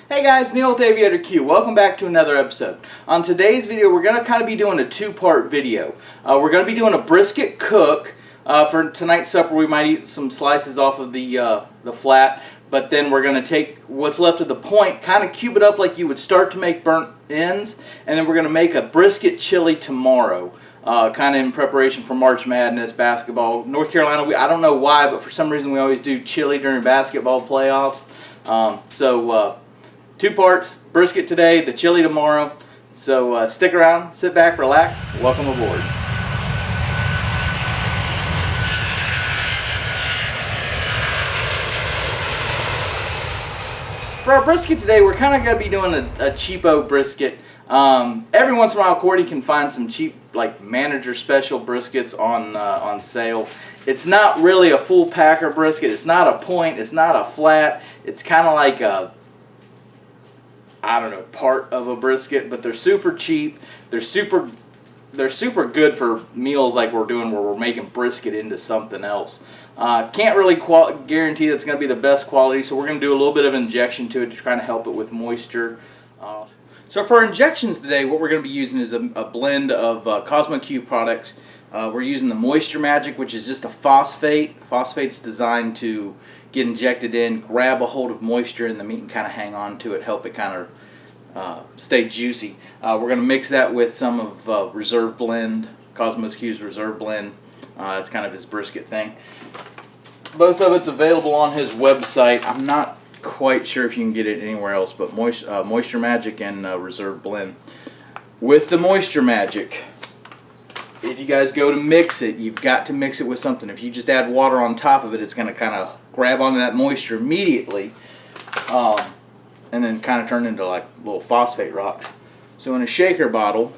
Hey guys, Neil with Aviator Q. Welcome back to another episode. On today's video, we're going to kind of be doing a two-part video. We're going to be doing a brisket cook. For tonight's supper, we might eat some slices off of the flat, but then we're going to take what's left of the point, kind of cube it up like you would start to make burnt ends, and then we're going to make a brisket chili tomorrow. Kind of in preparation for March Madness basketball. North Carolina, I don't know why, but for some reason we always do chili during basketball playoffs. Two parts, brisket today, the chili tomorrow. So stick around, sit back, relax. Welcome aboard. For our brisket today, we're kind of going to be doing a cheapo brisket. Every once in a while, Cordy can find some cheap, like manager special briskets on sale. It's not really a full packer brisket. It's not a point. It's not a flat. It's kind of like a, I don't know, part of a brisket, but they're super cheap. They're super good for meals like we're doing where we're making brisket into something else. Can't really guarantee that's going to be the best quality, so we're going to do a little bit of injection to it to try to help it with moisture. So for injections today, what we're going to be using is a blend of Kosmos Q products. We're using the Moisture Magic, which is just a phosphate. Phosphate's designed to get injected in, grab a hold of moisture in the meat and kind of hang on to it, help it kind of stay juicy. We're going to mix that with some of Reserve Blend, Kosmos Q's Reserve Blend. It's kind of his brisket thing. Both of it's available on his website. I'm not quite sure if you can get it anywhere else, but Moisture Magic and Reserve Blend. With the Moisture Magic, if you guys go to mix it, you've got to mix it with something. If you just add water on top of it, it's going to kind of grab onto that moisture immediately, and then kind of turn into like little phosphate rocks. So in a shaker bottle,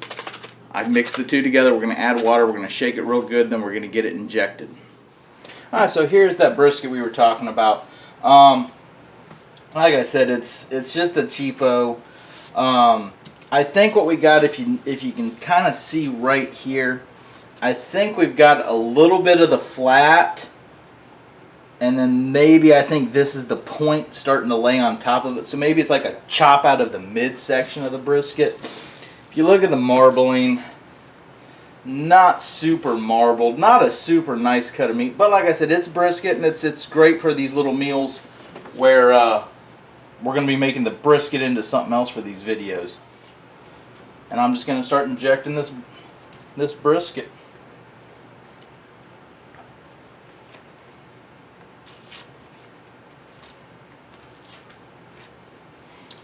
I've mixed the two together. We're going to add water. We're going to shake it real good. Then we're going to get it injected. All right. So here's that brisket we were talking about. Like I said, it's just a cheapo. I think what we got, if you can kind of see right here, I think we've got a little bit of the flat, and then maybe I think this is the point starting to lay on top of it. So maybe it's like a chop out of the midsection of the brisket. If you look at the marbling, not super marbled, not a super nice cut of meat, but like I said, it's brisket, and it's great for these little meals where we're going to be making the brisket into something else for these videos. And I'm just going to start injecting this brisket.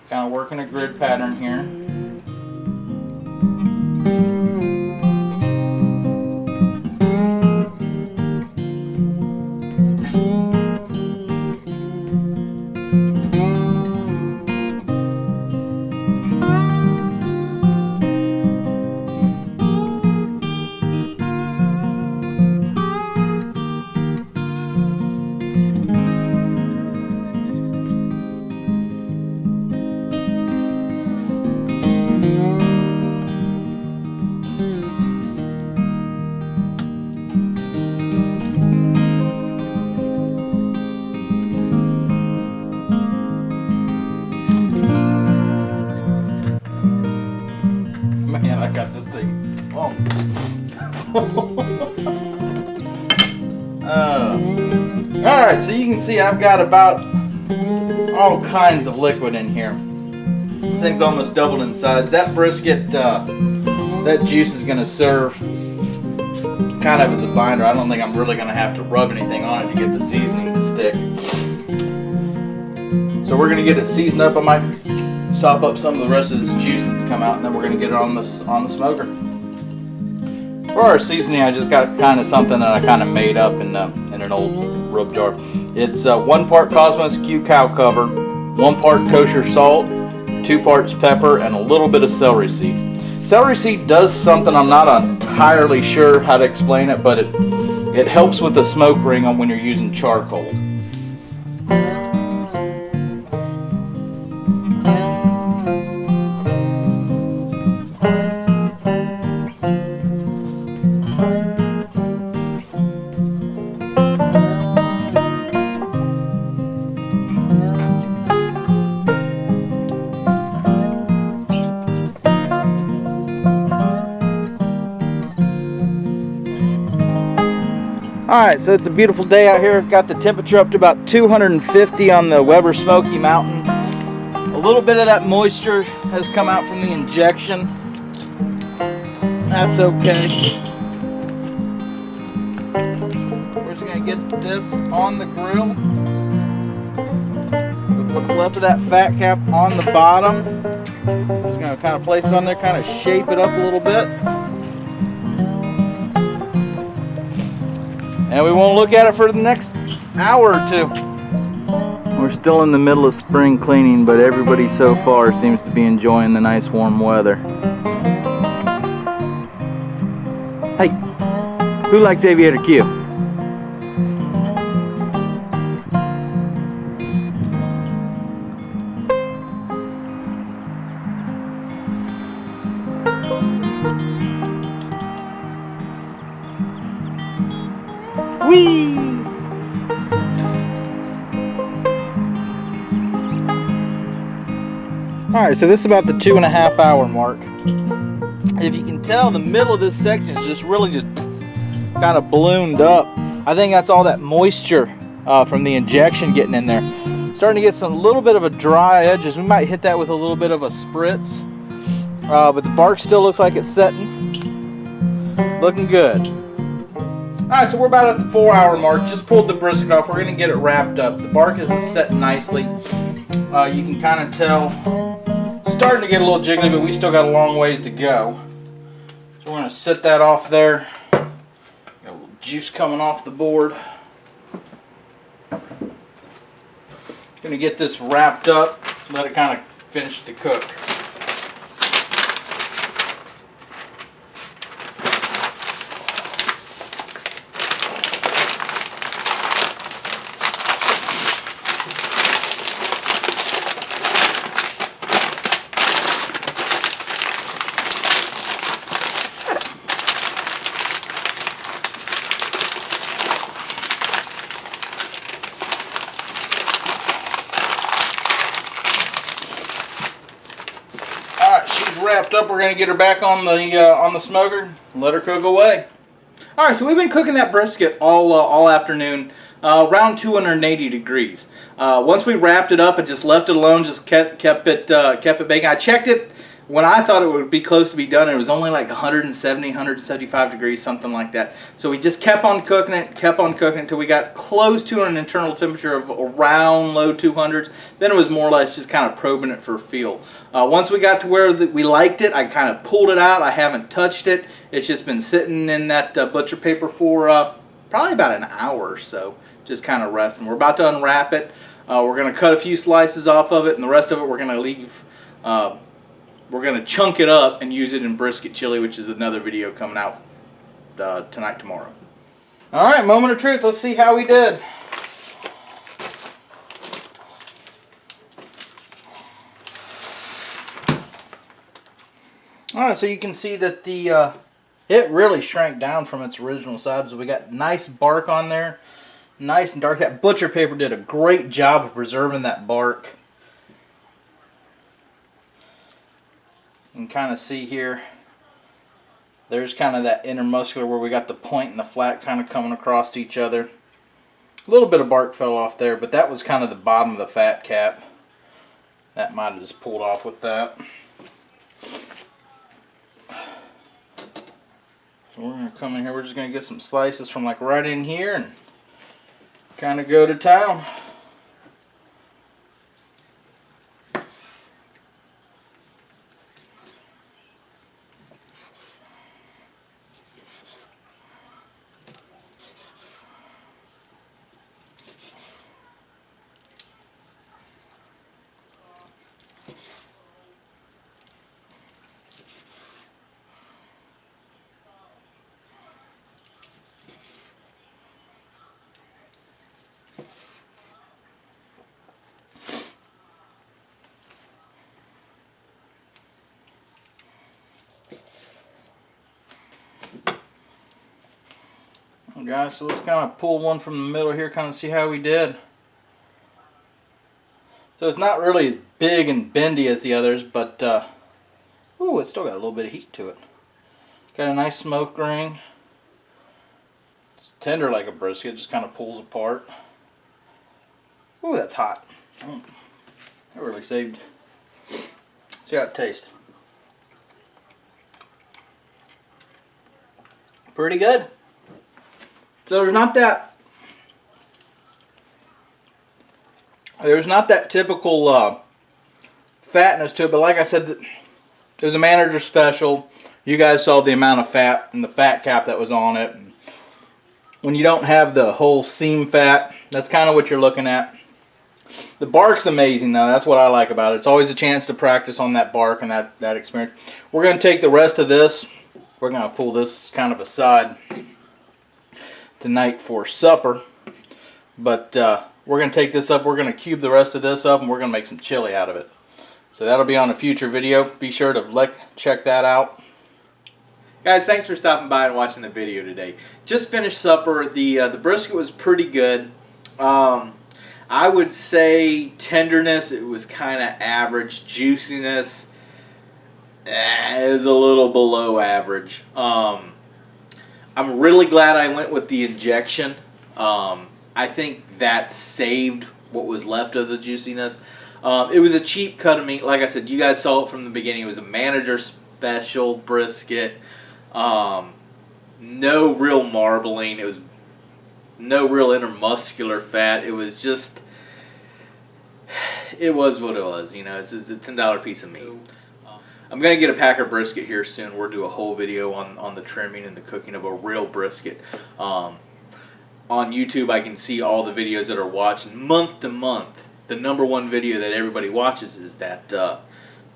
Kind of working a grid pattern here. Man, I got this thing. Oh. Alright, so you can see I've got about all kinds of liquid in here. This thing's almost doubled in size. That brisket, that juice is going to serve kind of as a binder. I don't think I'm really going to have to rub anything on it to get the seasoning to stick. So we're going to get it seasoned up. I might sop up some of the rest of this juice that's come out, and then we're going to get it on the smoker. For our seasoning, I just got kind of something that I kind of made up in an old rub jar. It's 1 part Kosmos Q cow cover, 1 part kosher salt, 2 parts pepper, and a little bit of celery seed. Celery seed does something, I'm not entirely sure how to explain it, but it helps with the smoke ring on when you're using charcoal. Alright, so it's a beautiful day out here. Got the temperature up to about 250 on the Weber Smokey Mountain. A little bit of that moisture has come out from the injection. That's okay. We're just going to get this on the grill with what's left of that fat cap on the bottom. Just going to kind of place it on there, kind of shape it up a little bit. And we won't look at it for the next hour or two. We're still in the middle of spring cleaning, but everybody so far seems to be enjoying the nice warm weather. Hey, who likes Aviator Q? Whee! Alright, so this is about the 2.5 hour mark. If you can tell, the middle of this section is just really just kind of ballooned up. I think that's all that moisture from the injection getting in there. Starting to get some little bit of a dry edges. We might hit that with a little bit of a spritz. But the bark still looks like it's setting. Looking good. Alright, so we're about at the 4 hour mark. Just pulled the brisket off. We're going to get it wrapped up. The bark isn't setting nicely. You can kind of tell it's starting to get a little jiggly, but we still got a long ways to go. So we're going to set that off there. Got a little juice coming off the board. Going to get this wrapped up. Let it kind of finish to cook. Wrapped up, we're going to get her back on the smoker and let her cook away. Alright, so we've been cooking that brisket all afternoon, around 280 degrees. Once we wrapped it up and just left it alone, just kept it baking. I checked it when I thought it would be close to be done. It was only like 170, 175 degrees, something like that. So we just kept on cooking it until we got close to an internal temperature of around low 200s. Then it was more or less just kind of probing it for feel. Once we got to where we liked it, I kind of pulled it out. I haven't touched it. It's just been sitting in that butcher paper for probably about an hour or so, just kind of resting. We're about to unwrap it. We're going to cut a few slices off of it, and the rest of it we're going to leave. We're going to chunk it up and use it in brisket chili, which is another video coming out tonight, tomorrow. Alright, moment of truth. Let's see how we did. Alright, so you can see that it really shrank down from its original size. We got nice bark on there. Nice and dark. That butcher paper did a great job of preserving that bark. You can kind of see here, there's kind of that intermuscular where we got the point and the flat kind of coming across each other. A little bit of bark fell off there, but that was kind of the bottom of the fat cap. That might have just pulled off with that. So we're going to come in here, we're just going to get some slices from like right in here and kind of go to town. Guys, so let's kind of pull one from the middle here, kind of see how we did. So it's not really as big and bendy as the others, but ooh, it's still got a little bit of heat to it. Got a nice smoke ring. tender like a brisket, just kind of pulls apart. Ooh, that's hot. That really saved. See how it tastes. Pretty good. So there's not that typical fatness to it, but like I said, it was a manager special. You guys saw the amount of fat and the fat cap that was on it. And when you don't have the whole seam fat, that's kind of what you're looking at. The bark's amazing though. That's what I like about it. It's always a chance to practice on that bark and that experience. We're going to take the rest of this. We're going to pull this kind of aside tonight for supper. But we're going to take this up. We're going to cube the rest of this up and we're going to make some chili out of it. So that'll be on a future video. Be sure to check that out. Guys, thanks for stopping by and watching the video today. Just finished supper. The brisket was pretty good. I would say tenderness, it was kind of average. Juiciness, is a little below average. I'm really glad I went with the injection. I think that saved what was left of the juiciness. It was a cheap cut of meat. Like I said, you guys saw it from the beginning. It was a manager special brisket. No real marbling. It was no real intermuscular fat. It was just, it was what it was. You know, it's a $10 piece of meat. I'm going to get a packer brisket here soon. We'll do a whole video on the trimming and the cooking of a real brisket. On YouTube, I can see all the videos that are watched month to month. The #1 video that everybody watches is that the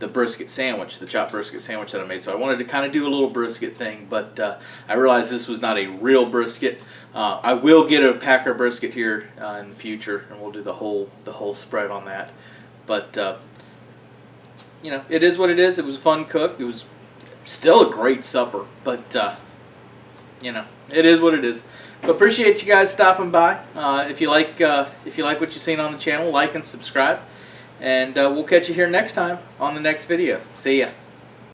brisket sandwich, the chopped brisket sandwich that I made. So I wanted to kind of do a little brisket thing, but I realized this was not a real brisket. I will get a packer brisket here in the future, and we'll do the whole spread on that. But you know, it is what it is. It was a fun cook. It was still a great supper, but you know, it is what it is. But appreciate you guys stopping by. If you like what you've seen on the channel, like and subscribe. And we'll catch you here next time on the next video. See ya.